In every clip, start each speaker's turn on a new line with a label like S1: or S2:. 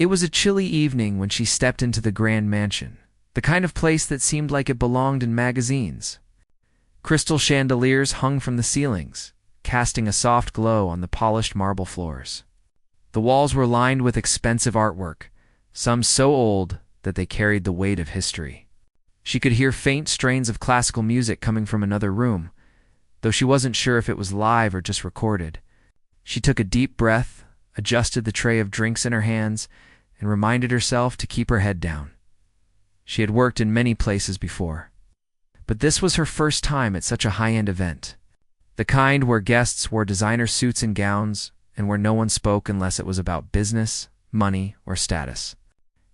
S1: It was a chilly evening when she stepped into the grand mansion, the kind of place that seemed like it belonged in magazines. Crystal chandeliers hung from the ceilings, casting a soft glow on the polished marble floors. The walls were lined with expensive artwork, some so old that they carried the weight of history. She could hear faint strains of classical music coming from another room, though she wasn't sure if it was live or just recorded. She took a deep breath, adjusted the tray of drinks in her hands, and reminded herself to keep her head down. She had worked in many places before, but this was her first time at such a high-end event, the kind where guests wore designer suits and gowns, and where no one spoke unless it was about business, money, or status.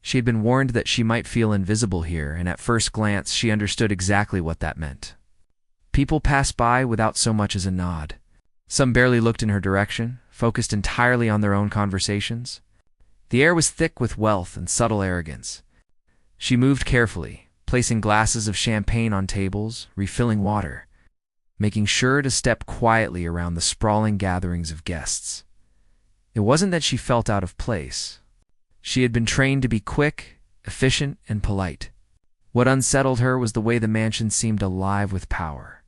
S1: She had been warned that she might feel invisible here, and at first glance she understood exactly what that meant. People passed by without so much as a nod. Some barely looked in her direction, focused entirely on their own conversations. The air was thick with wealth and subtle arrogance. She moved carefully, placing glasses of champagne on tables, refilling water, making sure to step quietly around the sprawling gatherings of guests. It wasn't that she felt out of place. She had been trained to be quick, efficient, and polite. What unsettled her was the way the mansion seemed alive with power.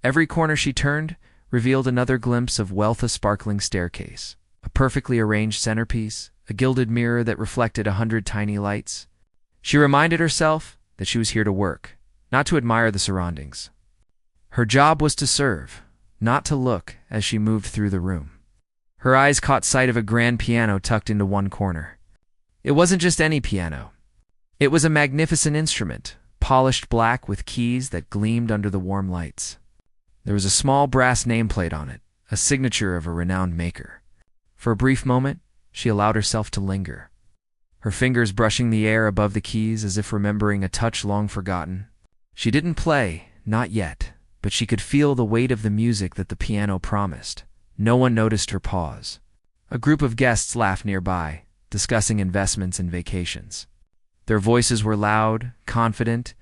S1: Every corner she turned revealed another glimpse of wealth: a sparkling staircase, a perfectly arranged centerpiece, a gilded mirror that reflected 100 tiny lights. She reminded herself that she was here to work, not to admire the surroundings. Her job was to serve, not to look. As she moved through the room, her eyes caught sight of a grand piano tucked into one corner. It wasn't just any piano. It was a magnificent instrument, polished black with keys that gleamed under the warm lights. There was a small brass nameplate on it, a signature of a renowned maker. For a brief moment, she allowed herself to linger, her fingers brushing the air above the keys as if remembering a touch long forgotten. She didn't play, not yet, but she could feel the weight of the music that the piano promised. No one noticed her pause. A group of guests laughed nearby, discussing investments and vacations. Their voices were loud, confident,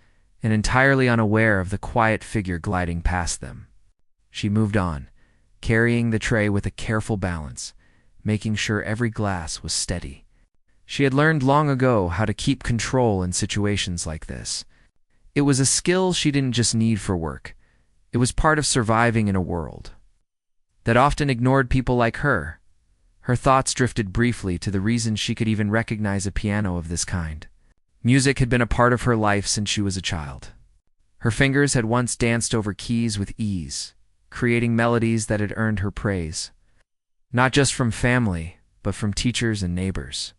S1: and entirely unaware of the quiet figure gliding past them. She moved on, carrying the tray with a careful balance, making sure every glass was steady. She had learned long ago how to keep control in situations like this. It was a skill she didn't just need for work. It was part of surviving in a world that often ignored people like her. Her thoughts drifted briefly to the reason she could even recognize a piano of this kind. Music had been a part of her life since she was a child. Her fingers had once danced over keys with ease, creating melodies that had earned her praise, not just from family, but from teachers and neighbors.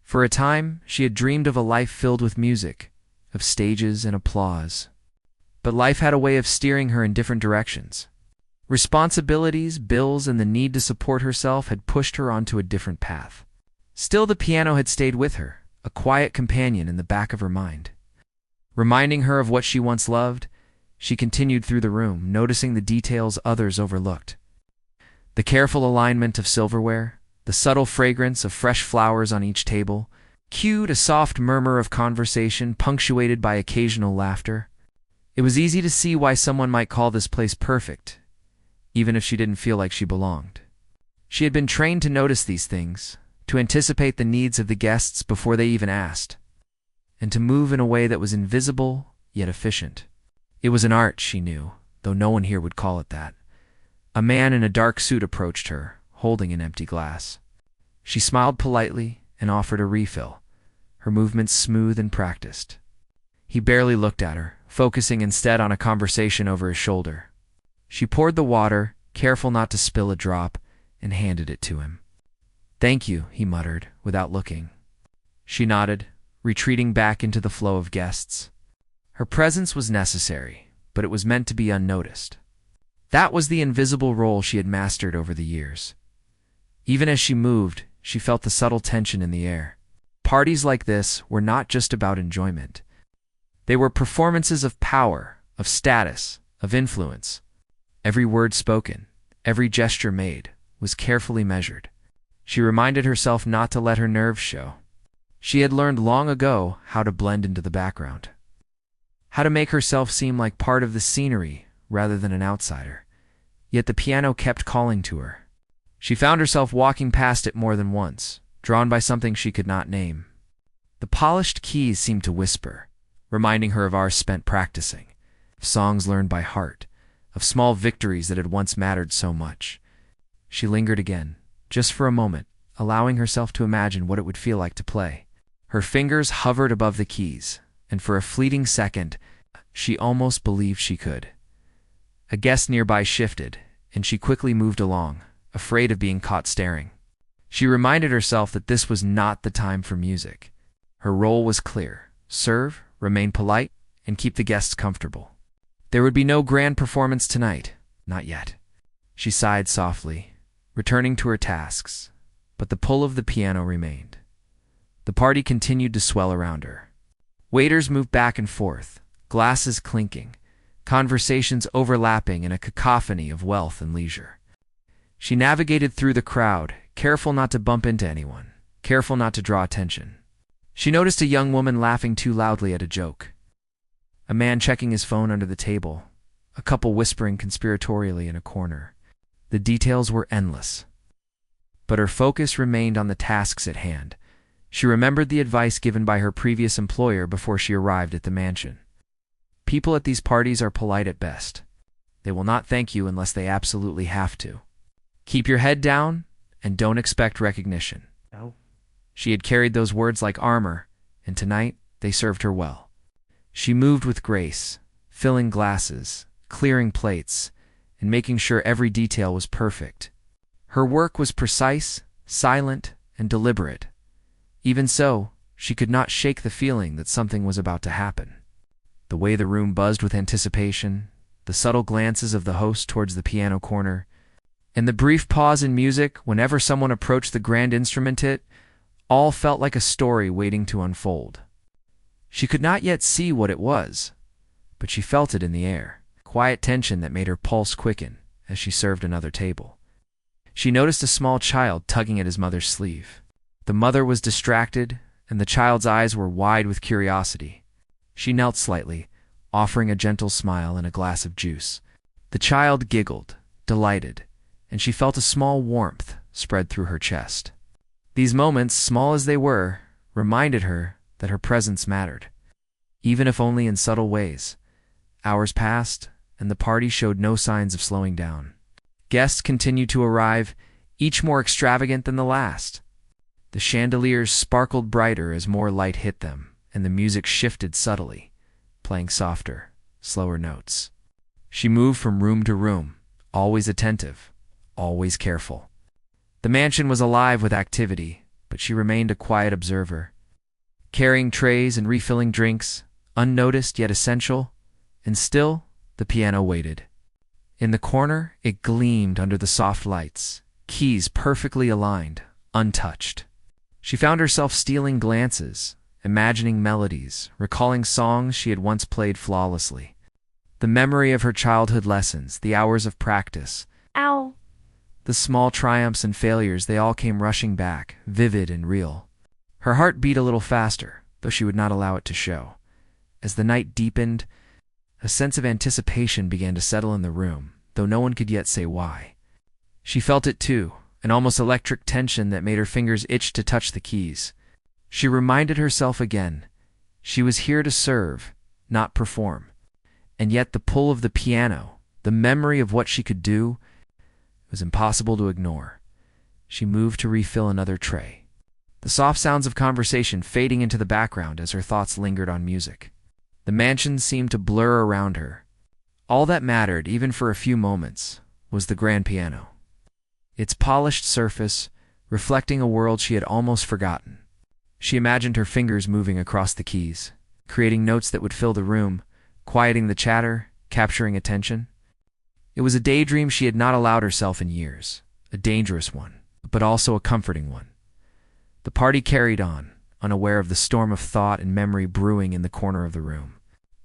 S1: For a time, she had dreamed of a life filled with music, of stages and applause. But life had a way of steering her in different directions. Responsibilities, bills, and the need to support herself had pushed her onto a different path. Still, the piano had stayed with her, a quiet companion in the back of her mind. Reminding her of what she once loved, she continued through the room, noticing the details others overlooked. The careful alignment of silverware, the subtle fragrance of fresh flowers on each table, cued a soft murmur of conversation punctuated by occasional laughter. It was easy to see why someone might call this place perfect, even if she didn't feel like she belonged. She had been trained to notice these things, to anticipate the needs of the guests before they even asked, and to move in a way that was invisible yet efficient. It was an art, she knew, though no one here would call it that. A man in a dark suit approached her, holding an empty glass. She smiled politely and offered a refill, her movements smooth and practiced. He barely looked at her, focusing instead on a conversation over his shoulder. She poured the water, careful not to spill a drop, and handed it to him. "Thank you," he muttered, without looking. She nodded, retreating back into the flow of guests. Her presence was necessary, but it was meant to be unnoticed. That was the invisible role she had mastered over the years. Even as she moved, she felt the subtle tension in the air. Parties like this were not just about enjoyment. They were performances of power, of status, of influence. Every word spoken, every gesture made, was carefully measured. She reminded herself not to let her nerves show. She had learned long ago how to blend into the background, how to make herself seem like part of the scenery rather than an outsider. Yet the piano kept calling to her. She found herself walking past it more than once, drawn by something she could not name. The polished keys seemed to whisper, reminding her of hours spent practicing, of songs learned by heart, of small victories that had once mattered so much. She lingered again, just for a moment, allowing herself to imagine what it would feel like to play. Her fingers hovered above the keys, and for a fleeting second, she almost believed she could. A guest nearby shifted, and she quickly moved along, afraid of being caught staring. She reminded herself that this was not the time for music. Her role was clear: serve, remain polite, and keep the guests comfortable. There would be no grand performance tonight, not yet. She sighed softly, returning to her tasks, but the pull of the piano remained. The party continued to swell around her. Waiters moved back and forth, glasses clinking, conversations overlapping in a cacophony of wealth and leisure. She navigated through the crowd, careful not to bump into anyone, careful not to draw attention. She noticed a young woman laughing too loudly at a joke, a man checking his phone under the table, a couple whispering conspiratorially in a corner. The details were endless, but her focus remained on the tasks at hand. She remembered the advice given by her previous employer before she arrived at the mansion. People at these parties are polite at best. They will not thank you unless they absolutely have to. Keep your head down and don't expect recognition.
S2: No.
S1: She had carried those words like armor, and tonight they served her well. She moved with grace, filling glasses, clearing plates, and making sure every detail was perfect. Her work was precise, silent, and deliberate. Even so, she could not shake the feeling that something was about to happen. The way the room buzzed with anticipation, the subtle glances of the host towards the piano corner, and the brief pause in music whenever someone approached the grand instrument it, all felt like a story waiting to unfold. She could not yet see what it was, but she felt it in the air, quiet tension that made her pulse quicken as she served another table. She noticed a small child tugging at his mother's sleeve. The mother was distracted, and the child's eyes were wide with curiosity. She knelt slightly, offering a gentle smile and a glass of juice. The child giggled, delighted, and she felt a small warmth spread through her chest. These moments, small as they were, reminded her that her presence mattered, even if only in subtle ways. Hours passed, and the party showed no signs of slowing down. Guests continued to arrive, each more extravagant than the last. The chandeliers sparkled brighter as more light hit them, and the music shifted subtly, playing softer, slower notes. She moved from room to room, always attentive, always careful. The mansion was alive with activity, but she remained a quiet observer, carrying trays and refilling drinks, unnoticed yet essential, and still the piano waited. In the corner, it gleamed under the soft lights, keys perfectly aligned, untouched. She found herself stealing glances, imagining melodies, recalling songs she had once played flawlessly. The memory of her childhood lessons, the hours of practice,
S2: Ow.
S1: the small triumphs and failures, they all came rushing back, vivid and real. Her heart beat a little faster, though she would not allow it to show. As the night deepened, a sense of anticipation began to settle in the room, though no one could yet say why. She felt it too, an almost electric tension that made her fingers itch to touch the keys. She reminded herself again, she was here to serve, not perform. And yet the pull of the piano, the memory of what she could do, was impossible to ignore. She moved to refill another tray, the soft sounds of conversation fading into the background as her thoughts lingered on music. The mansion seemed to blur around her. All that mattered, even for a few moments, was the grand piano, its polished surface reflecting a world she had almost forgotten. She imagined her fingers moving across the keys, creating notes that would fill the room, quieting the chatter, capturing attention. It was a daydream she had not allowed herself in years, a dangerous one, but also a comforting one. The party carried on, unaware of the storm of thought and memory brewing in the corner of the room.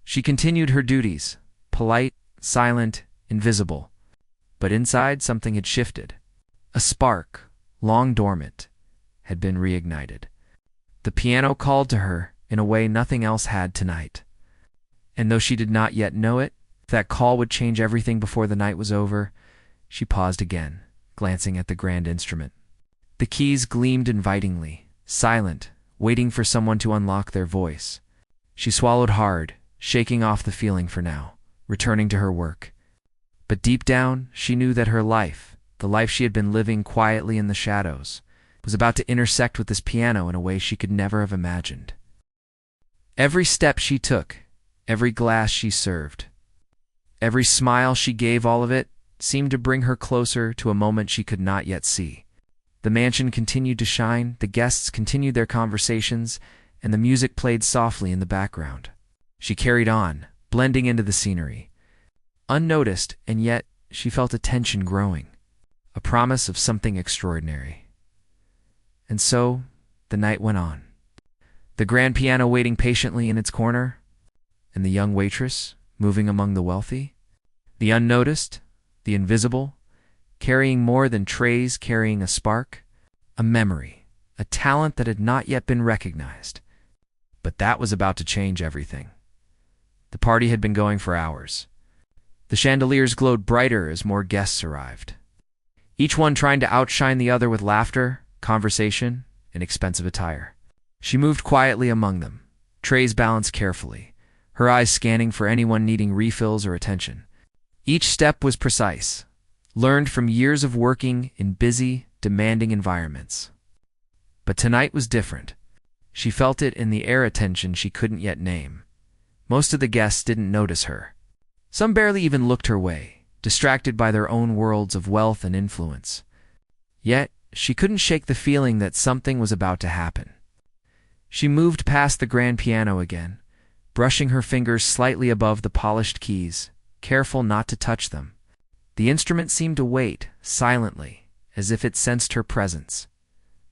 S1: She continued her duties, polite, silent, invisible. But inside, something had shifted. A spark, long dormant, had been reignited. The piano called to her in a way nothing else had tonight. And though she did not yet know it, that call would change everything before the night was over, she paused again, glancing at the grand instrument. The keys gleamed invitingly, silent, waiting for someone to unlock their voice. She swallowed hard, shaking off the feeling for now, returning to her work. But deep down, she knew that her life, the life she had been living quietly in the shadows, was about to intersect with this piano in a way she could never have imagined. Every step she took, every glass she served, every smile she gave, all of it seemed to bring her closer to a moment she could not yet see. The mansion continued to shine, the guests continued their conversations, and the music played softly in the background. She carried on, blending into the scenery. Unnoticed, and yet she felt a tension growing, a promise of something extraordinary. And so, the night went on. The grand piano waiting patiently in its corner, and the young waitress moving among the wealthy. The unnoticed, the invisible, carrying more than trays, carrying a spark, a memory, a talent that had not yet been recognized. But that was about to change everything. The party had been going for hours. The chandeliers glowed brighter as more guests arrived, each one trying to outshine the other with laughter, conversation, and expensive attire. She moved quietly among them, trays balanced carefully, her eyes scanning for anyone needing refills or attention. Each step was precise, learned from years of working in busy, demanding environments. But tonight was different. She felt it in the air, a tension she couldn't yet name. Most of the guests didn't notice her. Some barely even looked her way, distracted by their own worlds of wealth and influence. Yet, she couldn't shake the feeling that something was about to happen. She moved past the grand piano again, brushing her fingers slightly above the polished keys, careful not to touch them. The instrument seemed to wait, silently, as if it sensed her presence.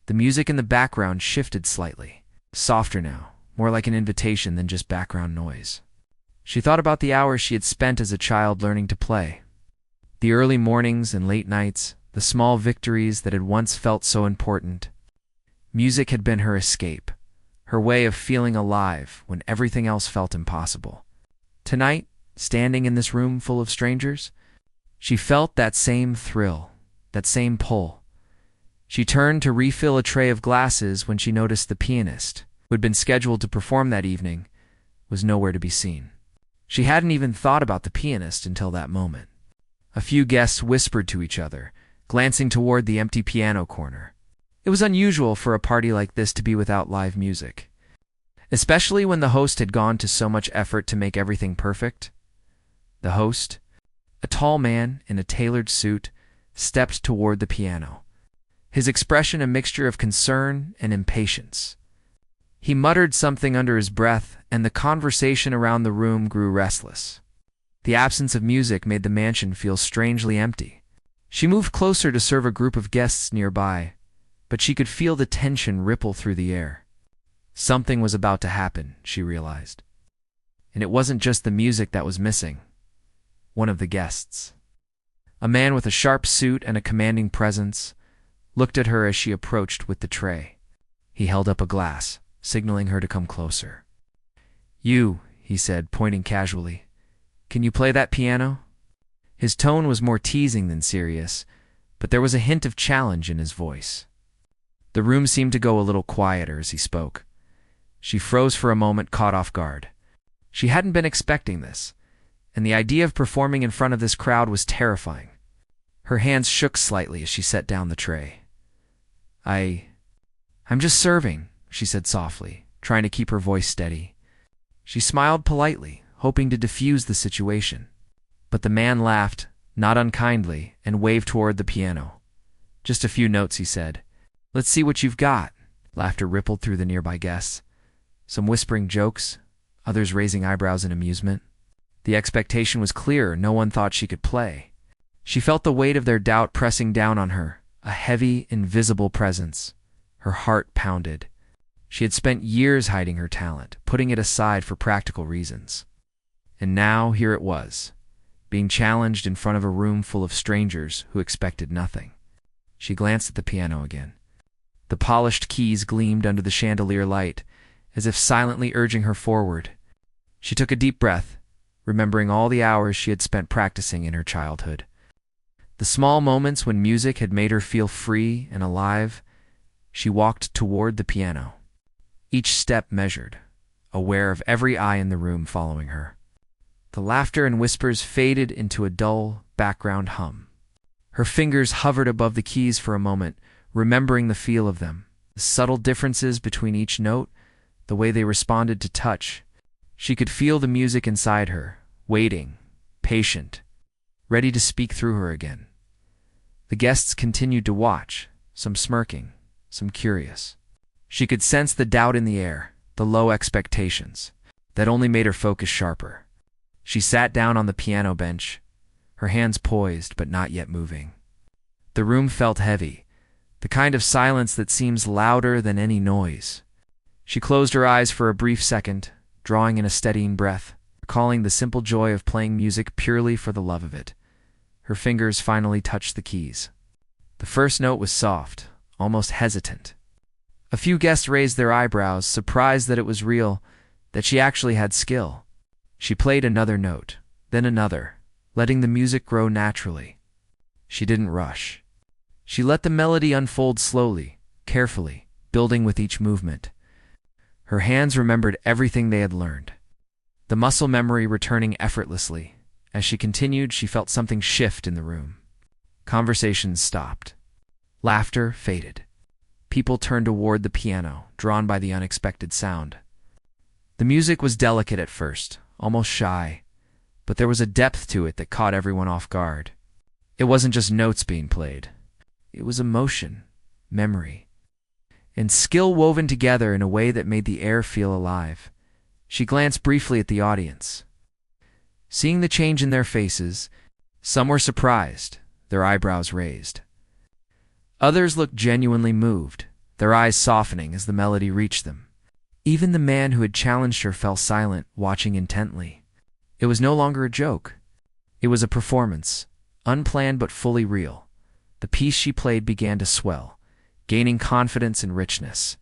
S1: The music in the background shifted slightly, softer now, more like an invitation than just background noise. She thought about the hours she had spent as a child learning to play. The early mornings and late nights, the small victories that had once felt so important. Music had been her escape, her way of feeling alive when everything else felt impossible. Tonight, standing in this room full of strangers, she felt that same thrill, that same pull. She turned to refill a tray of glasses when she noticed the pianist, who had been scheduled to perform that evening, was nowhere to be seen. She hadn't even thought about the pianist until that moment. A few guests whispered to each other, glancing toward the empty piano corner. It was unusual for a party like this to be without live music, especially when the host had gone to so much effort to make everything perfect. The host, a tall man in a tailored suit, stepped toward the piano, his expression a mixture of concern and impatience. He muttered something under his breath, and the conversation around the room grew restless. The absence of music made the mansion feel strangely empty. She moved closer to serve a group of guests nearby, but she could feel the tension ripple through the air. Something was about to happen, she realized. And it wasn't just the music that was missing. One of the guests, a man with a sharp suit and a commanding presence, looked at her as she approached with the tray. He held up a glass, signaling her to come closer. "You," he said, pointing casually. "Can you play that piano?" His tone was more teasing than serious, but there was a hint of challenge in his voice. The room seemed to go a little quieter as he spoke. She froze for a moment, caught off guard. She hadn't been expecting this, and the idea of performing in front of this crowd was terrifying. Her hands shook slightly as she set down the tray. I'm just serving," she said softly, trying to keep her voice steady. She smiled politely, hoping to diffuse the situation. But the man laughed, not unkindly, and waved toward the piano. "Just a few notes," he said. "Let's see what you've got." Laughter rippled through the nearby guests. Some whispering jokes, others raising eyebrows in amusement. The expectation was clear, no one thought she could play. She felt the weight of their doubt pressing down on her, a heavy, invisible presence. Her heart pounded. She had spent years hiding her talent, putting it aside for practical reasons. And now here it was, being challenged in front of a room full of strangers who expected nothing. She glanced at the piano again. The polished keys gleamed under the chandelier light, as if silently urging her forward. She took a deep breath, remembering all the hours she had spent practicing in her childhood. The small moments when music had made her feel free and alive, She walked toward the piano, each step measured, aware of every eye in the room following her. The laughter and whispers faded into a dull background hum. Her fingers hovered above the keys for a moment, remembering the feel of them, the subtle differences between each note, the way they responded to touch. She could feel the music inside her, waiting, patient, ready to speak through her again. The guests continued to watch, some smirking, some curious. She could sense the doubt in the air, the low expectations, that only made her focus sharper. She sat down on the piano bench, her hands poised but not yet moving. The room felt heavy, the kind of silence that seems louder than any noise. She closed her eyes for a brief second, drawing in a steadying breath, recalling the simple joy of playing music purely for the love of it. Her fingers finally touched the keys. The first note was soft, almost hesitant. A few guests raised their eyebrows, surprised that it was real, that she actually had skill. She played another note, then another, letting the music grow naturally. She didn't rush. She let the melody unfold slowly, carefully, building with each movement. Her hands remembered everything they had learned, the muscle memory returning effortlessly. As she continued, she felt something shift in the room. Conversations stopped. Laughter faded. People turned toward the piano, drawn by the unexpected sound. The music was delicate at first, almost shy, but there was a depth to it that caught everyone off guard. It wasn't just notes being played. It was emotion, memory, and skill woven together in a way that made the air feel alive. She glanced briefly at the audience. Seeing the change in their faces, some were surprised, their eyebrows raised. Others looked genuinely moved, their eyes softening as the melody reached them. Even the man who had challenged her fell silent, watching intently. It was no longer a joke. It was a performance, unplanned but fully real. The piece she played began to swell, gaining confidence and richness.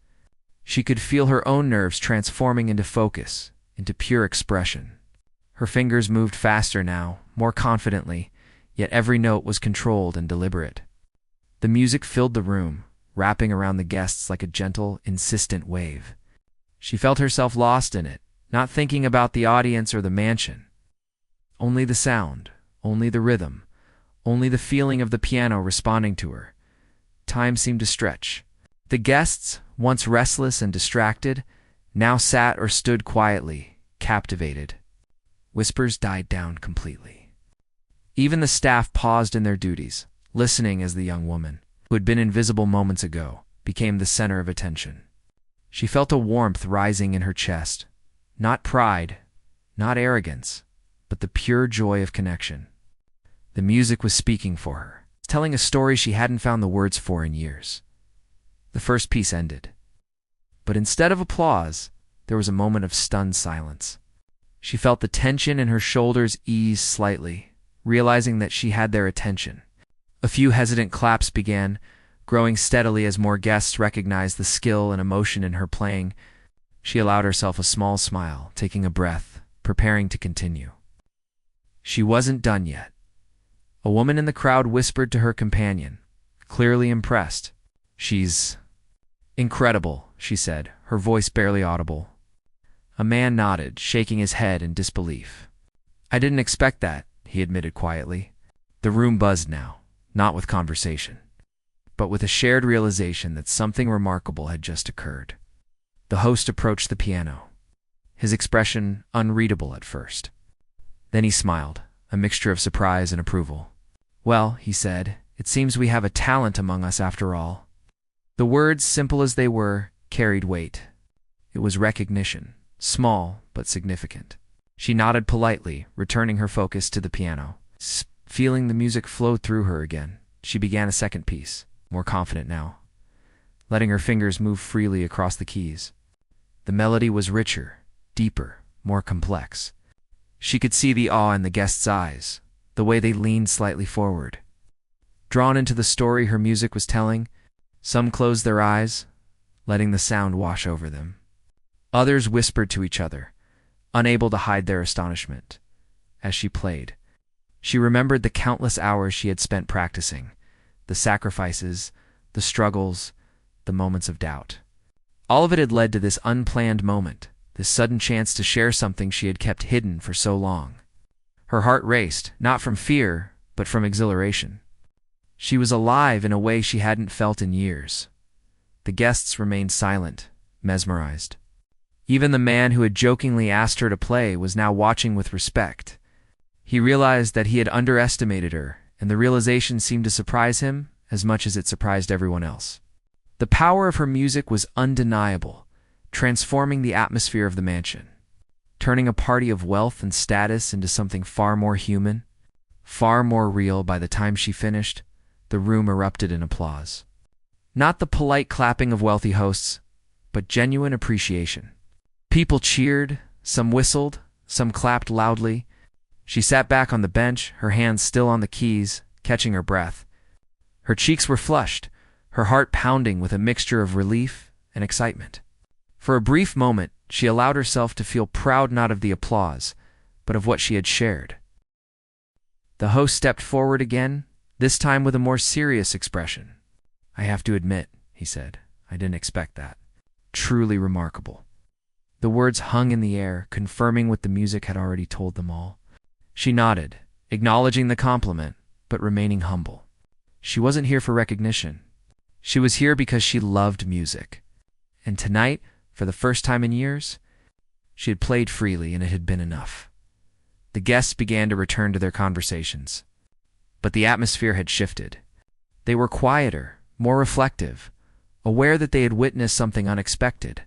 S1: She could feel her own nerves transforming into focus, into pure expression. Her fingers moved faster now, more confidently, yet every note was controlled and deliberate. The music filled the room, wrapping around the guests like a gentle, insistent wave. She felt herself lost in it, not thinking about the audience or the mansion. Only the sound, only the rhythm, only the feeling of the piano responding to her. Time seemed to stretch. The guests, once restless and distracted, now sat or stood quietly, captivated. Whispers died down completely. Even the staff paused in their duties, listening as the young woman, who had been invisible moments ago, became the center of attention. She felt a warmth rising in her chest, not pride, not arrogance, but the pure joy of connection. The music was speaking for her, telling a story she hadn't found the words for in years. The first piece ended. But instead of applause, there was a moment of stunned silence. She felt the tension in her shoulders ease slightly, realizing that she had their attention. A few hesitant claps began, growing steadily as more guests recognized the skill and emotion in her playing. She allowed herself a small smile, taking a breath, preparing to continue. She wasn't done yet. A woman in the crowd whispered to her companion, clearly impressed. "She's incredible," she said, her voice barely audible. A man nodded, shaking his head in disbelief. "I didn't expect that," he admitted quietly. The room buzzed now, not with conversation, but with a shared realization that something remarkable had just occurred. The host approached the piano, his expression unreadable at first. Then he smiled, a mixture of surprise and approval. "Well," he said, "it seems we have a talent among us after all." The words, simple as they were, carried weight. It was recognition, small but significant. She nodded politely, returning her focus to the piano. Feeling the music flow through her again, she began a second piece, more confident now, letting her fingers move freely across the keys. The melody was richer, deeper, more complex. She could see the awe in the guests' eyes, the way they leaned slightly forward. Drawn into the story her music was telling, some closed their eyes, letting the sound wash over them. Others whispered to each other, unable to hide their astonishment. As she played, she remembered the countless hours she had spent practicing, the sacrifices, the struggles, the moments of doubt. All of it had led to this unplanned moment, this sudden chance to share something she had kept hidden for so long. Her heart raced, not from fear, but from exhilaration. She was alive in a way she hadn't felt in years. The guests remained silent, mesmerized. Even the man who had jokingly asked her to play was now watching with respect. He realized that he had underestimated her, and the realization seemed to surprise him as much as it surprised everyone else. The power of her music was undeniable, transforming the atmosphere of the mansion, turning a party of wealth and status into something far more human, far more real. By the time she finished, the room erupted in applause. Not the polite clapping of wealthy hosts, but genuine appreciation. People cheered, some whistled, some clapped loudly. She sat back on the bench, her hands still on the keys, catching her breath. Her cheeks were flushed, her heart pounding with a mixture of relief and excitement. For a brief moment, she allowed herself to feel proud not of the applause, but of what she had shared. The host stepped forward again, this time with a more serious expression. "I have to admit," he said, "I didn't expect that. Truly remarkable." The words hung in the air, confirming what the music had already told them all. She nodded, acknowledging the compliment, but remaining humble. She wasn't here for recognition. She was here because she loved music. And tonight, for the first time in years, she had played freely, and it had been enough. The guests began to return to their conversations. But the atmosphere had shifted. They were quieter, more reflective, aware that they had witnessed something unexpected.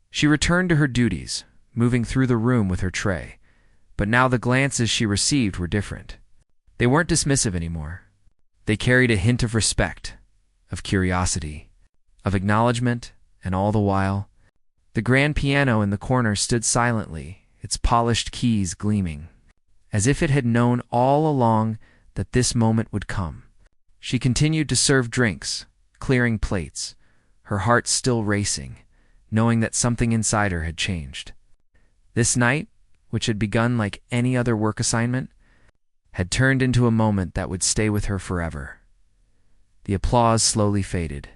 S1: She returned to her duties, moving through the room with her tray, but now the glances she received were different. They weren't dismissive anymore. They carried a hint of respect, of curiosity, of acknowledgement, and all the while, the grand piano in the corner stood silently, its polished keys gleaming, as if it had known all along that this moment would come. She continued to serve drinks, clearing plates, her heart still racing, knowing that something inside her had changed. This night, which had begun like any other work assignment, had turned into a moment that would stay with her forever. The applause slowly faded,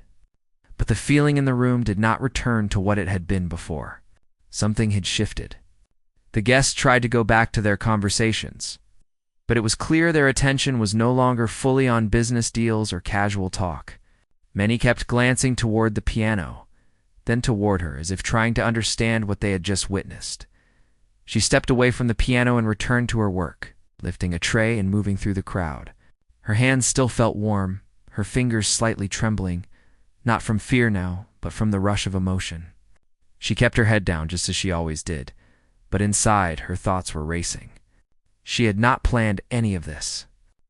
S1: but the feeling in the room did not return to what it had been before. Something had shifted. The guests tried to go back to their conversations, but it was clear their attention was no longer fully on business deals or casual talk. Many kept glancing toward the piano, then toward her, as if trying to understand what they had just witnessed. She stepped away from the piano and returned to her work, lifting a tray and moving through the crowd. Her hands still felt warm, her fingers slightly trembling, not from fear now, but from the rush of emotion. She kept her head down just as she always did, but inside her thoughts were racing. She had not planned any of this.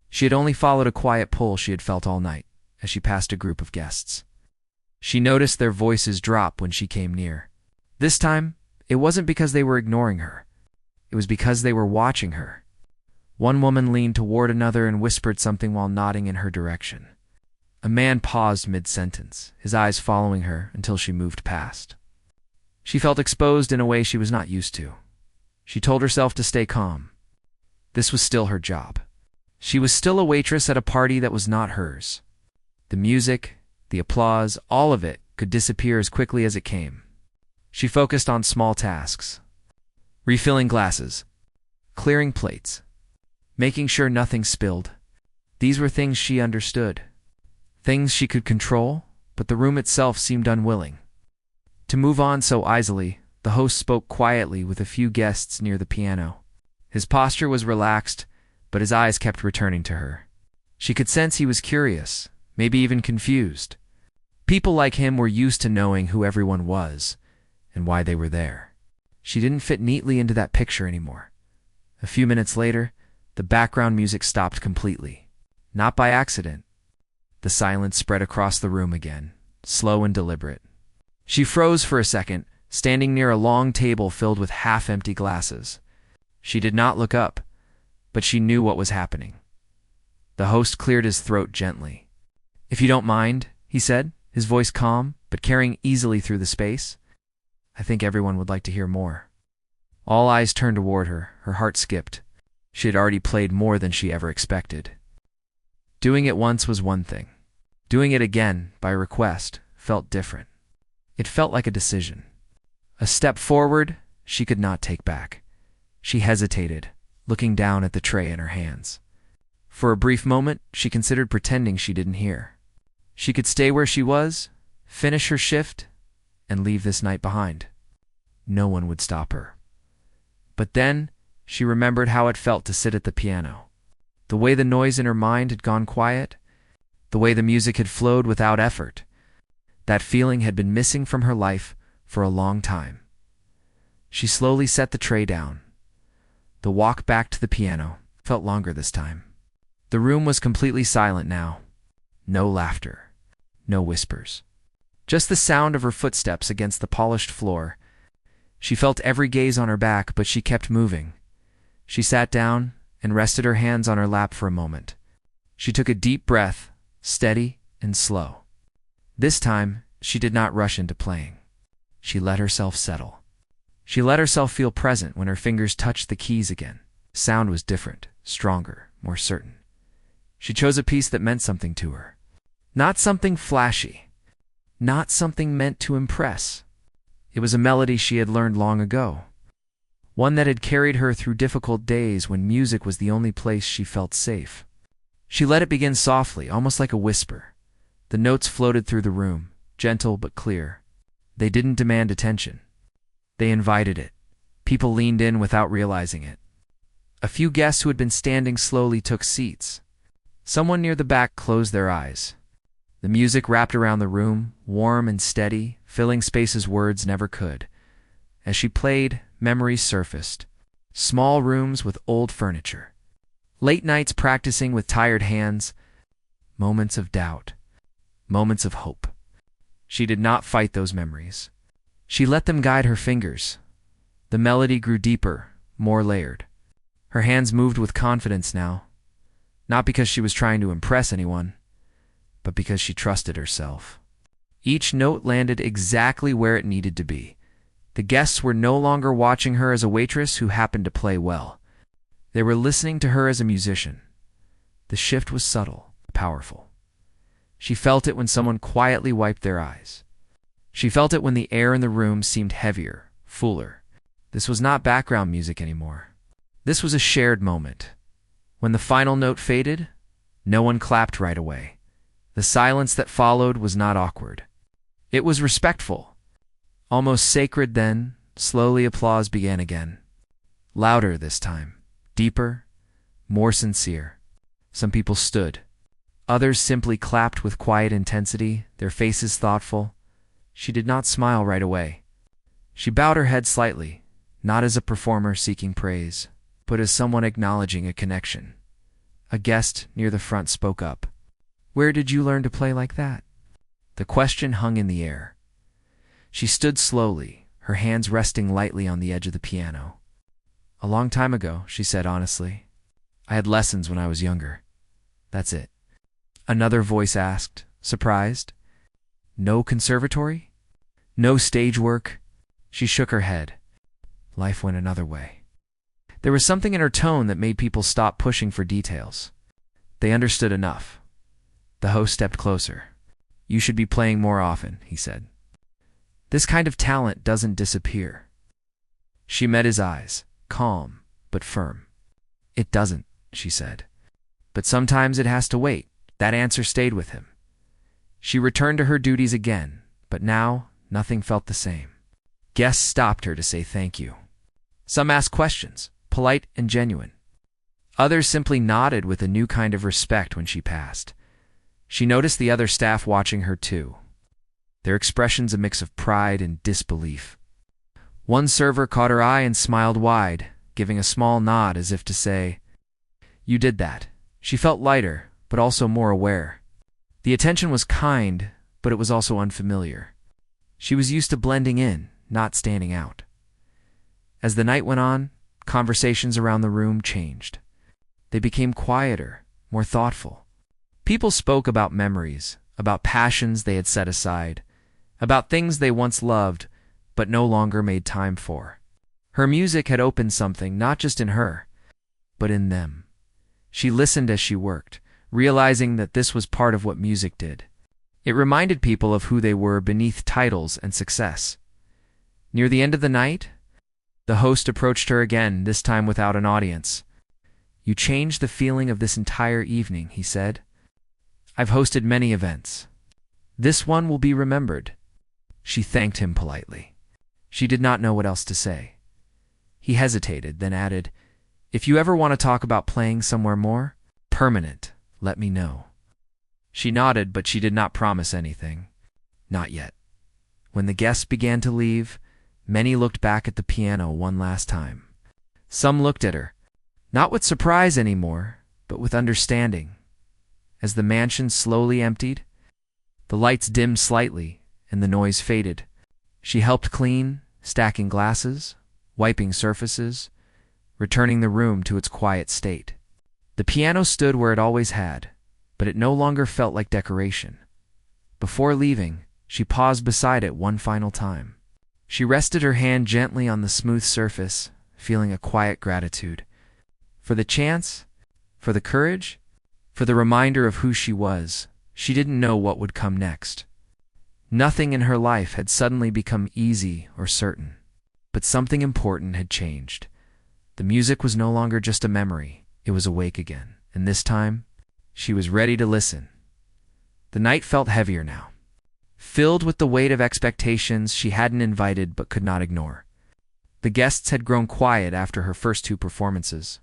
S1: She had only followed a quiet pull she had felt all night as she passed a group of guests. She noticed their voices drop when she came near. This time, it wasn't because they were ignoring her. It was because they were watching her. One woman leaned toward another and whispered something while nodding in her direction. A man paused mid-sentence, his eyes following her until she moved past. She felt exposed in a way she was not used to. She told herself to stay calm. This was still her job. She was still a waitress at a party that was not hers. The music, the applause, all of it could disappear as quickly as it came. She focused on small tasks. Refilling glasses, clearing plates, making sure nothing spilled. These were things she understood. Things she could control, but the room itself seemed unwilling. To move on so easily, the host spoke quietly with a few guests near the piano. His posture was relaxed, but his eyes kept returning to her. She could sense he was curious, maybe even confused. People like him were used to knowing who everyone was and why they were there. She didn't fit neatly into that picture anymore. A few minutes later, the background music stopped completely. Not by accident. The silence spread across the room again, slow and deliberate. She froze for a second, standing near a long table filled with half-empty glasses. She did not look up, but she knew what was happening. The host cleared his throat gently. "If you don't mind," he said, his voice calm, but carrying easily through the space. "I think everyone would like to hear more." All eyes turned toward her, her heart skipped. She had already played more than she ever expected. Doing it once was one thing. Doing it again, by request, felt different. It felt like a decision. A step forward she could not take back. She hesitated, looking down at the tray in her hands. For a brief moment, she considered pretending she didn't hear. She could stay where she was, finish her shift, and leave this night behind. No one would stop her. But then, she remembered how it felt to sit at the piano. The way the noise in her mind had gone quiet, the way the music had flowed without effort. That feeling had been missing from her life for a long time. She slowly set the tray down. The walk back to the piano felt longer this time. The room was completely silent now. No laughter, no whispers. Just the sound of her footsteps against the polished floor. She felt every gaze on her back, but she kept moving. She sat down and rested her hands on her lap for a moment. She took a deep breath, steady and slow. This time, she did not rush into playing. She let herself settle. She let herself feel present when her fingers touched the keys again. Sound was different, stronger, more certain. She chose a piece that meant something to her. Not something flashy. Not something meant to impress. It was a melody she had learned long ago. One that had carried her through difficult days when music was the only place she felt safe. She let it begin softly, almost like a whisper. The notes floated through the room, gentle but clear. They didn't demand attention. They invited it. People leaned in without realizing it. A few guests who had been standing slowly took seats. Someone near the back closed their eyes. The music wrapped around the room, warm and steady, filling spaces words never could. As she played, memories surfaced. Small rooms with old furniture. Late nights practicing with tired hands. Moments of doubt. Moments of hope. She did not fight those memories. She let them guide her fingers. The melody grew deeper, more layered. Her hands moved with confidence now. Not because she was trying to impress anyone, but because she trusted herself. Each note landed exactly where it needed to be. The guests were no longer watching her as a waitress who happened to play well. They were listening to her as a musician. The shift was subtle, powerful. She felt it when someone quietly wiped their eyes. She felt it when the air in the room seemed heavier, fuller. This was not background music anymore. This was a shared moment. When the final note faded, no one clapped right away. The silence that followed was not awkward. It was respectful. Almost sacred. Then, slowly applause began again. Louder this time. Deeper. More sincere. Some people stood. Others simply clapped with quiet intensity, their faces thoughtful. She did not smile right away. She bowed her head slightly, not as a performer seeking praise, but as someone acknowledging a connection. A guest near the front spoke up. "Where did you learn to play like that?" The question hung in the air. She stood slowly, her hands resting lightly on the edge of the piano. "A long time ago," she said honestly. "I had lessons when I was younger. That's it." Another voice asked, surprised. "No conservatory? No stage work?" She shook her head. Life went another way. There was something in her tone that made people stop pushing for details. They understood enough. The host stepped closer. "You should be playing more often," he said. "This kind of talent doesn't disappear." She met his eyes, calm but firm. "It doesn't," she said. "But sometimes it has to wait." That answer stayed with him. She returned to her duties again, but now nothing felt the same. Guests stopped her to say thank you. Some asked questions, polite and genuine. Others simply nodded with a new kind of respect when she passed. She noticed the other staff watching her too. Their expressions a mix of pride and disbelief. One server caught her eye and smiled wide, giving a small nod as if to say, "You did that." She felt lighter, but also more aware. The attention was kind, but it was also unfamiliar. She was used to blending in, not standing out. As the night went on, conversations around the room changed. They became quieter, more thoughtful. People spoke about memories, about passions they had set aside, about things they once loved, but no longer made time for. Her music had opened something not just in her, but in them. She listened as she worked, realizing that this was part of what music did. It reminded people of who they were beneath titles and success. Near the end of the night, the host approached her again, this time without an audience. "You changed the feeling of this entire evening," he said. "I've hosted many events. This one will be remembered." She thanked him politely. She did not know what else to say. He hesitated, then added, "If you ever want to talk about playing somewhere more permanent, let me know." She nodded, but she did not promise anything. Not yet. When the guests began to leave, many looked back at the piano one last time. Some looked at her, not with surprise anymore, but with understanding. As the mansion slowly emptied, the lights dimmed slightly and the noise faded. She helped clean, stacking glasses, wiping surfaces, returning the room to its quiet state. The piano stood where it always had, but it no longer felt like decoration. Before leaving, she paused beside it one final time. She rested her hand gently on the smooth surface, feeling a quiet gratitude. For the chance, for the courage, for the reminder of who she was. She didn't know what would come next. Nothing in her life had suddenly become easy or certain, but something important had changed. The music was no longer just a memory, it was awake again, and this time, she was ready to listen. The night felt heavier now, filled with the weight of expectations she hadn't invited but could not ignore. The guests had grown quiet after her first two performances,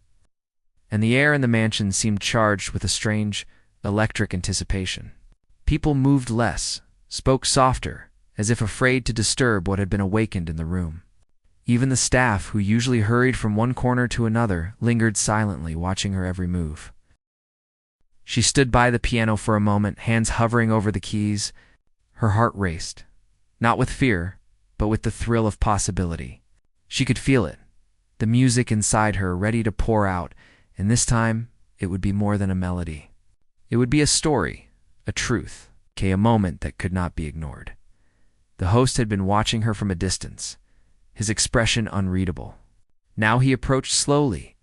S1: and the air in the mansion seemed charged with a strange, electric anticipation. People moved less, spoke softer, as if afraid to disturb what had been awakened in the room. Even the staff, who usually hurried from one corner to another, lingered silently, watching her every move. She stood by the piano for a moment, hands hovering over the keys. Her heart raced, not with fear, but with the thrill of possibility. She could feel it, the music inside her ready to pour out, and this time it would be more than a melody. It would be a story, a truth, a moment that could not be ignored. The host had been watching her from a distance, his expression unreadable. Now he approached slowly,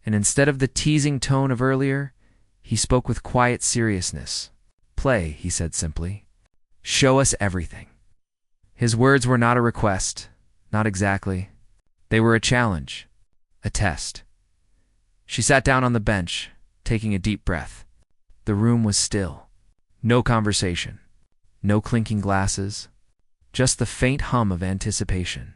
S1: and instead of the teasing tone of earlier, he spoke with quiet seriousness. "Play," he said simply. "Show us everything." His words were not a request, not exactly. They were a challenge, a test. She sat down on the bench, taking a deep breath. The room was still. No conversation, no clinking glasses, just the faint hum of anticipation.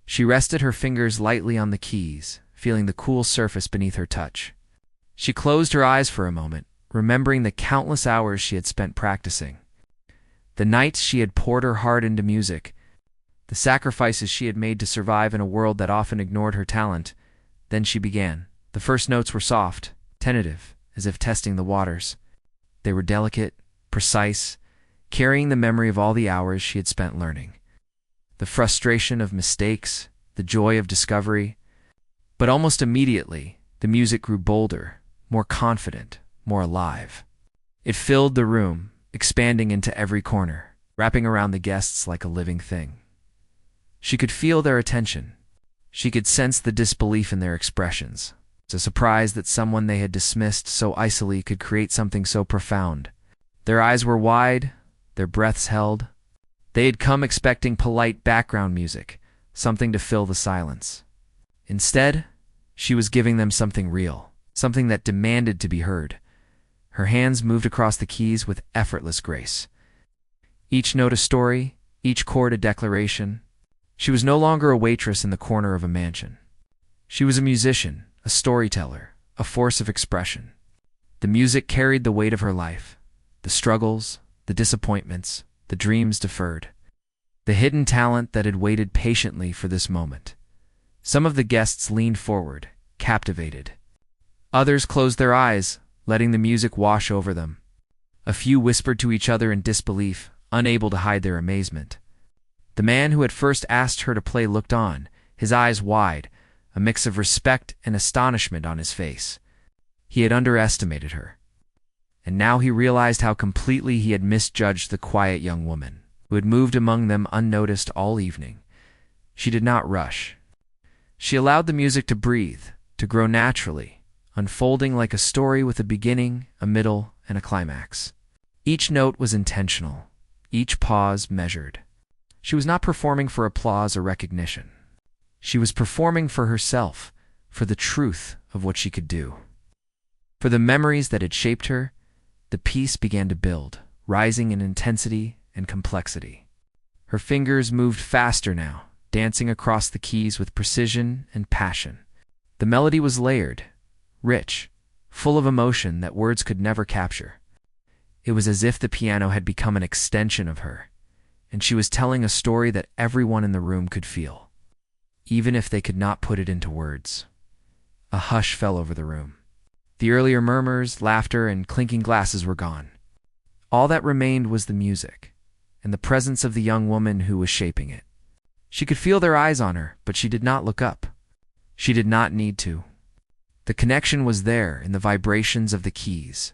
S1: She rested her fingers lightly on the keys, feeling the cool surface beneath her touch. She closed her eyes for a moment, remembering the countless hours she had spent practicing, the nights she had poured her heart into music, the sacrifices she had made to survive in a world that often ignored her talent. Then she began. The first notes were soft, tentative, as if testing the waters. They were delicate, precise, carrying the memory of all the hours she had spent learning. The frustration of mistakes, the joy of discovery. But almost immediately, the music grew bolder, more confident, more alive. It filled the room, expanding into every corner, wrapping around the guests like a living thing. She could feel their attention. She could sense the disbelief in their expressions, the surprise that someone they had dismissed so icily could create something so profound. Their eyes were wide, their breaths held. They had come expecting polite background music, something to fill the silence. Instead, she was giving them something real, something that demanded to be heard. Her hands moved across the keys with effortless grace. Each note a story, each chord a declaration. She was no longer a waitress in the corner of a mansion. She was a musician, a storyteller, a force of expression. The music carried the weight of her life, the struggles, the disappointments, the dreams deferred, the hidden talent that had waited patiently for this moment. Some of the guests leaned forward, captivated. Others closed their eyes, letting the music wash over them. A few whispered to each other in disbelief, unable to hide their amazement. The man who had first asked her to play looked on, his eyes wide, a mix of respect and astonishment on his face. He had underestimated her, and now he realized how completely he had misjudged the quiet young woman who had moved among them unnoticed all evening. She did not rush. She allowed the music to breathe, to grow naturally, unfolding like a story with a beginning, a middle, and a climax. Each note was intentional, each pause measured. She was not performing for applause or recognition. She was performing for herself, for the truth of what she could do. For the memories that had shaped her, the piece began to build, rising in intensity and complexity. Her fingers moved faster now, dancing across the keys with precision and passion. The melody was layered, rich, full of emotion that words could never capture. It was as if the piano had become an extension of her, and she was telling a story that everyone in the room could feel, even if they could not put it into words. A hush fell over the room. The earlier murmurs, laughter, and clinking glasses were gone. All that remained was the music, and the presence of the young woman who was shaping it. She could feel their eyes on her, but she did not look up. She did not need to. The connection was there in the vibrations of the keys,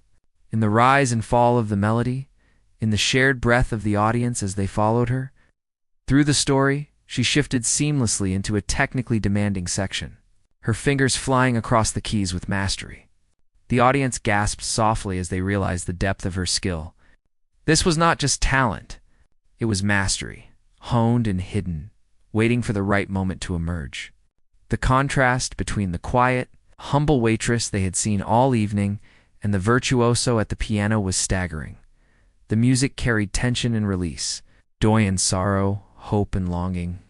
S1: in the rise and fall of the melody, in the shared breath of the audience as they followed her. Through the story, she shifted seamlessly into a technically demanding section, her fingers flying across the keys with mastery. The audience gasped softly as they realized the depth of her skill. This was not just talent, it was mastery, honed and hidden, waiting for the right moment to emerge. The contrast between the quiet, humble waitress they had seen all evening and the virtuoso at the piano was staggering. The music carried tension and release, joy and sorrow, hope and longing.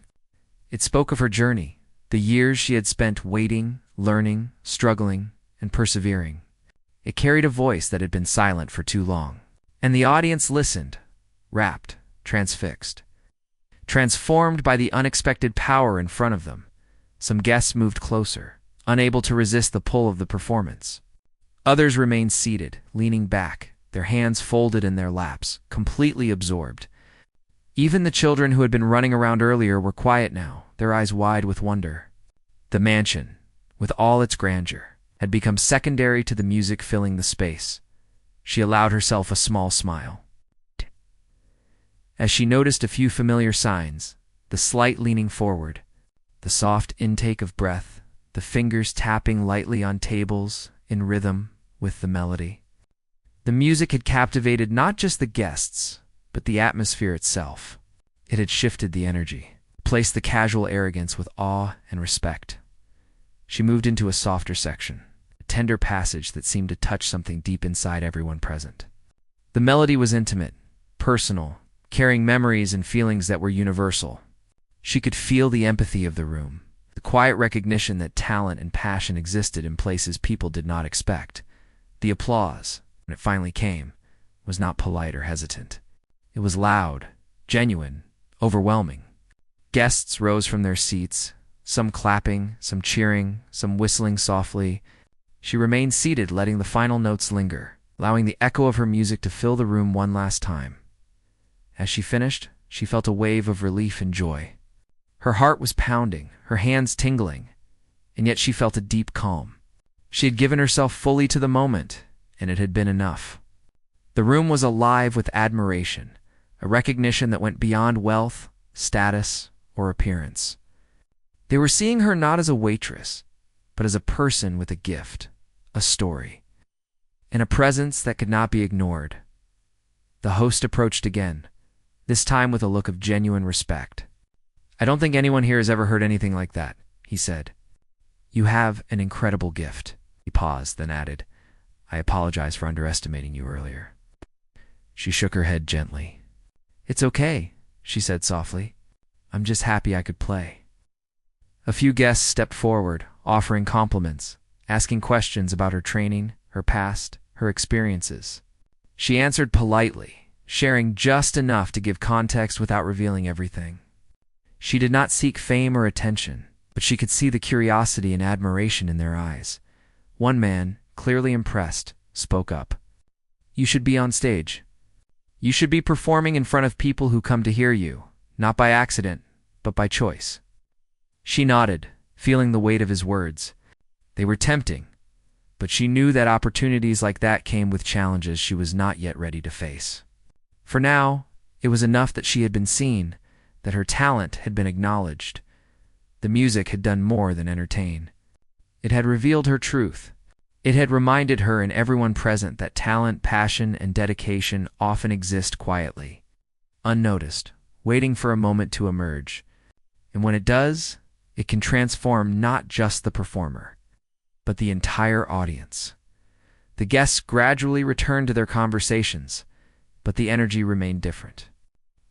S1: It spoke of her journey, the years she had spent waiting, learning, struggling, and persevering. It carried a voice that had been silent for too long. And the audience listened, rapt, transfixed, transformed by the unexpected power in front of them. Some guests moved closer, unable to resist the pull of the performance. Others remained seated, leaning back, their hands folded in their laps, completely absorbed. Even the children who had been running around earlier were quiet now, their eyes wide with wonder. The mansion, with all its grandeur, had become secondary to the music filling the space. She allowed herself a small smile. As she noticed a few familiar signs, the slight leaning forward, the soft intake of breath, the fingers tapping lightly on tables in rhythm with the melody. The music had captivated not just the guests, but the atmosphere itself. It had shifted the energy, placed the casual arrogance with awe and respect. She moved into a softer section, a tender passage that seemed to touch something deep inside everyone present. The melody was intimate, personal, carrying memories and feelings that were universal. She could feel the empathy of the room, the quiet recognition that talent and passion existed in places people did not expect. The applause, when it finally came, was not polite or hesitant. It was loud, genuine, overwhelming. Guests rose from their seats, some clapping, some cheering, some whistling softly. She remained seated, letting the final notes linger, allowing the echo of her music to fill the room one last time. As she finished, she felt a wave of relief and joy. Her heart was pounding, her hands tingling, and yet she felt a deep calm. She had given herself fully to the moment, and it had been enough. The room was alive with admiration, a recognition that went beyond wealth, status, or appearance. They were seeing her not as a waitress, but as a person with a gift, a story, and a presence that could not be ignored. The host approached again, this time with a look of genuine respect. "I don't think anyone here has ever heard anything like that," he said. "You have an incredible gift." He paused, then added, "I apologize for underestimating you earlier." She shook her head gently. "It's okay," she said softly. "I'm just happy I could play." A few guests stepped forward, offering compliments, asking questions about her training, her past, her experiences. She answered politely, sharing just enough to give context without revealing everything. She did not seek fame or attention, but she could see the curiosity and admiration in their eyes. One man, clearly impressed, spoke up. "You should be on stage. You should be performing in front of people who come to hear you, not by accident, but by choice." She nodded, feeling the weight of his words. They were tempting, but she knew that opportunities like that came with challenges she was not yet ready to face. For now, it was enough that she had been seen, that her talent had been acknowledged. The music had done more than entertain. It had revealed her truth. It had reminded her and everyone present that talent, passion, and dedication often exist quietly. unnoticed, waiting for a moment to emerge. And when it does, it can transform not just the performer, but the entire audience. The guests gradually returned to their conversations, but the energy remained different.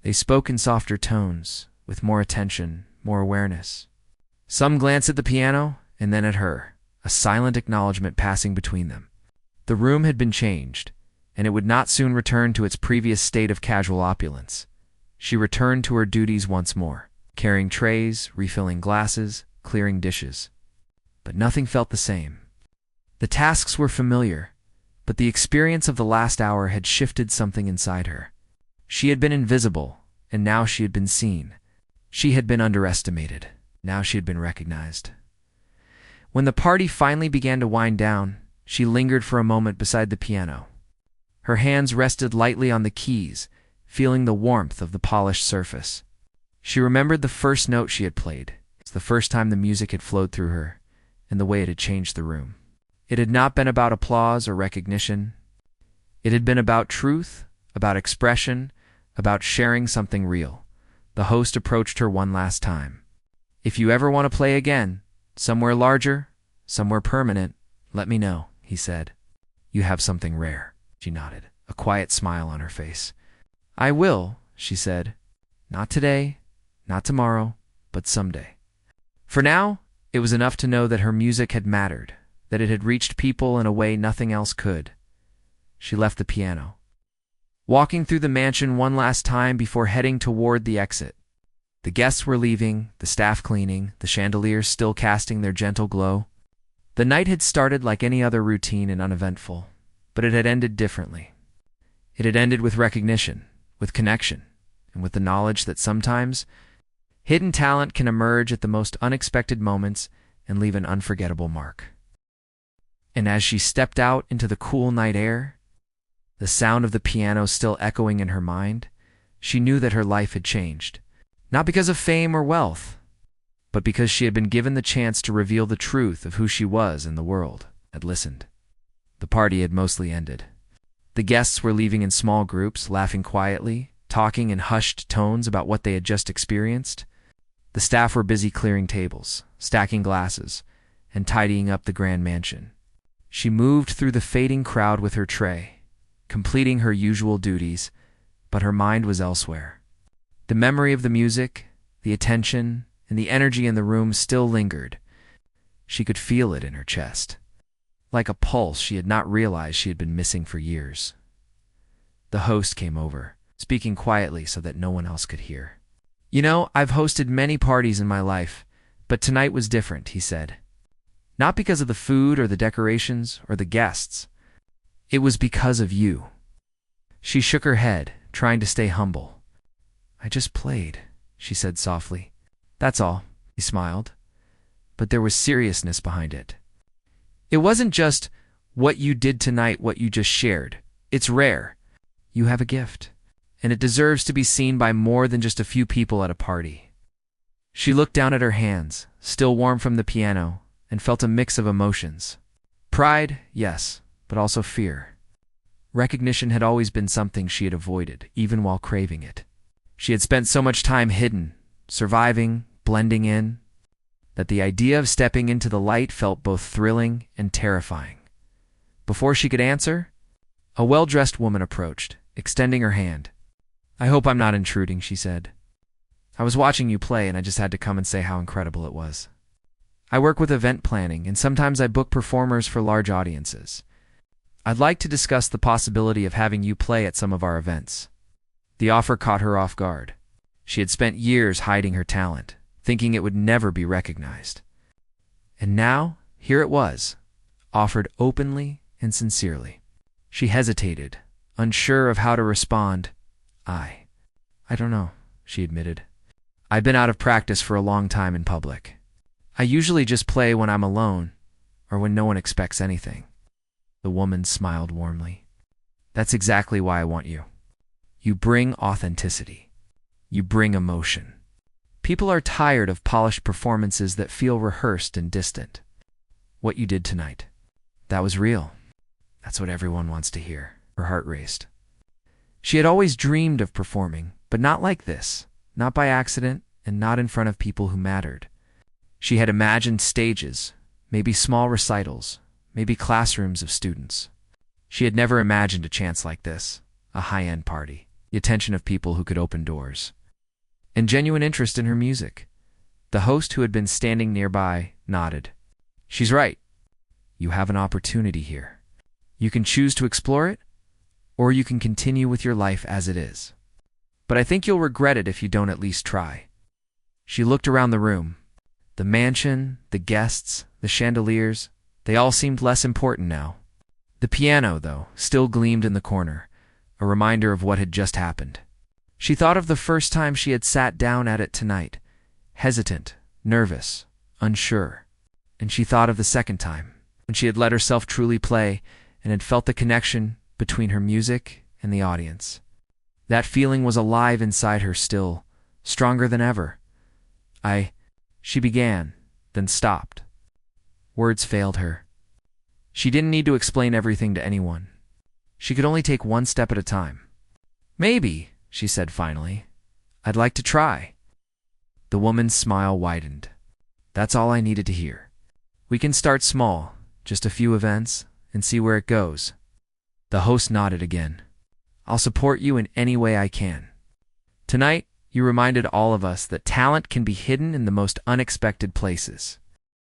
S1: They spoke in softer tones, with more attention, more awareness. Some glanced at the piano, and then at her, a silent acknowledgement passing between them. The room had been changed, and it would not soon return to its previous state of casual opulence. She returned to her duties once more, carrying trays, refilling glasses, clearing dishes. But nothing felt the same. The tasks were familiar, but the experience of the last hour had shifted something inside her. She had been invisible, and now she had been seen. She had been underestimated. Now she had been recognized. When the party finally began to wind down, she lingered for a moment beside the piano. Her hands rested lightly on the keys, feeling the warmth of the polished surface. She remembered the first note she had played. It was the first time the music had flowed through her, and the way it had changed the room. It had not been about applause or recognition. It had been about truth, about expression, about sharing something real. The host approached her one last time. "If you ever want to play again, somewhere larger, somewhere permanent, let me know," he said. "You have something rare." She nodded, a quiet smile on her face. "I will," she said. "Not today, not tomorrow, but someday." For now, it was enough to know that her music had mattered, that it had reached people in a way nothing else could. She left the piano, walking through the mansion one last time before heading toward the exit. The guests were leaving, the staff cleaning, the chandeliers still casting their gentle glow. The night had started like any other routine and uneventful, but it had ended differently. It had ended with recognition, with connection, and with the knowledge that sometimes hidden talent can emerge at the most unexpected moments and leave an unforgettable mark. And as she stepped out into the cool night air, the sound of the piano still echoing in her mind, she knew that her life had changed. Not because of fame or wealth, but because she had been given the chance to reveal the truth of who she was in the world. Had listened. The party had mostly ended. The guests were leaving in small groups, laughing quietly, talking in hushed tones about what they had just experienced. The staff were busy clearing tables, stacking glasses, and tidying up the grand mansion. She moved through the fading crowd with her tray, completing her usual duties, but her mind was elsewhere. The memory of the music, the attention, and the energy in the room still lingered. She could feel it in her chest, like a pulse she had not realized she had been missing for years. The host came over, speaking quietly so that no one else could hear. "You know, I've hosted many parties in my life, but tonight was different," he said. "Not because of the food or the decorations or the guests. It was because of you." She shook her head, trying to stay humble. "I just played," she said softly. "That's all," he smiled. But there was seriousness behind it. "It wasn't just what you did tonight, what you just shared. It's rare. You have a gift, and it deserves to be seen by more than just a few people at a party." She looked down at her hands, still warm from the piano, and felt a mix of emotions. Pride, yes, but also fear. Recognition had always been something she had avoided, even while craving it. She had spent so much time hidden, surviving, blending in, that the idea of stepping into the light felt both thrilling and terrifying. Before she could answer, a well-dressed woman approached, extending her hand. "I hope I'm not intruding," she said. "I was watching you play and I just had to come and say how incredible it was. I work with event planning and sometimes I book performers for large audiences. I'd like to discuss the possibility of having you play at some of our events." The offer caught her off guard. She had spent years hiding her talent, thinking it would never be recognized. And now, here it was, offered openly and sincerely. She hesitated, unsure of how to respond. I don't know," she admitted. "I've been out of practice for a long time in public. I usually just play when I'm alone or when no one expects anything." The woman smiled warmly. "That's exactly why I want you. You bring authenticity. You bring emotion. People are tired of polished performances that feel rehearsed and distant. What you did tonight, that was real. That's what everyone wants to hear." Her heart raced. She had always dreamed of performing, But not like this, not by accident, and not in front of people who mattered. She had imagined stages, maybe small recitals, maybe classrooms of students. She had never imagined a chance like this, a high-end party, the attention of people who could open doors, and genuine interest in her music. The host, who had been standing nearby, nodded. She's right. You have an opportunity here. You can choose to explore it, or you can continue with your life as it is. But I think you'll regret it if you don't at least try. She looked around the room. The mansion, the guests, the chandeliers, they all seemed less important now. The piano, though, still gleamed in the corner, a reminder of what had just happened. She thought of the first time she had sat down at it tonight, hesitant, nervous, unsure. And she thought of the second time, when she had let herself truly play and had felt the connection between her music and the audience. That feeling was alive inside her still, stronger than ever. She began, then stopped. Words failed her. She didn't need to explain everything to anyone. She could only take one step at a time. Maybe, she said finally, I'd like to try. The woman's smile widened. That's all I needed to hear. We can start small, just a few events, and see where it goes. The host nodded again. I'll support you in any way I can. Tonight, you reminded all of us that talent can be hidden in the most unexpected places.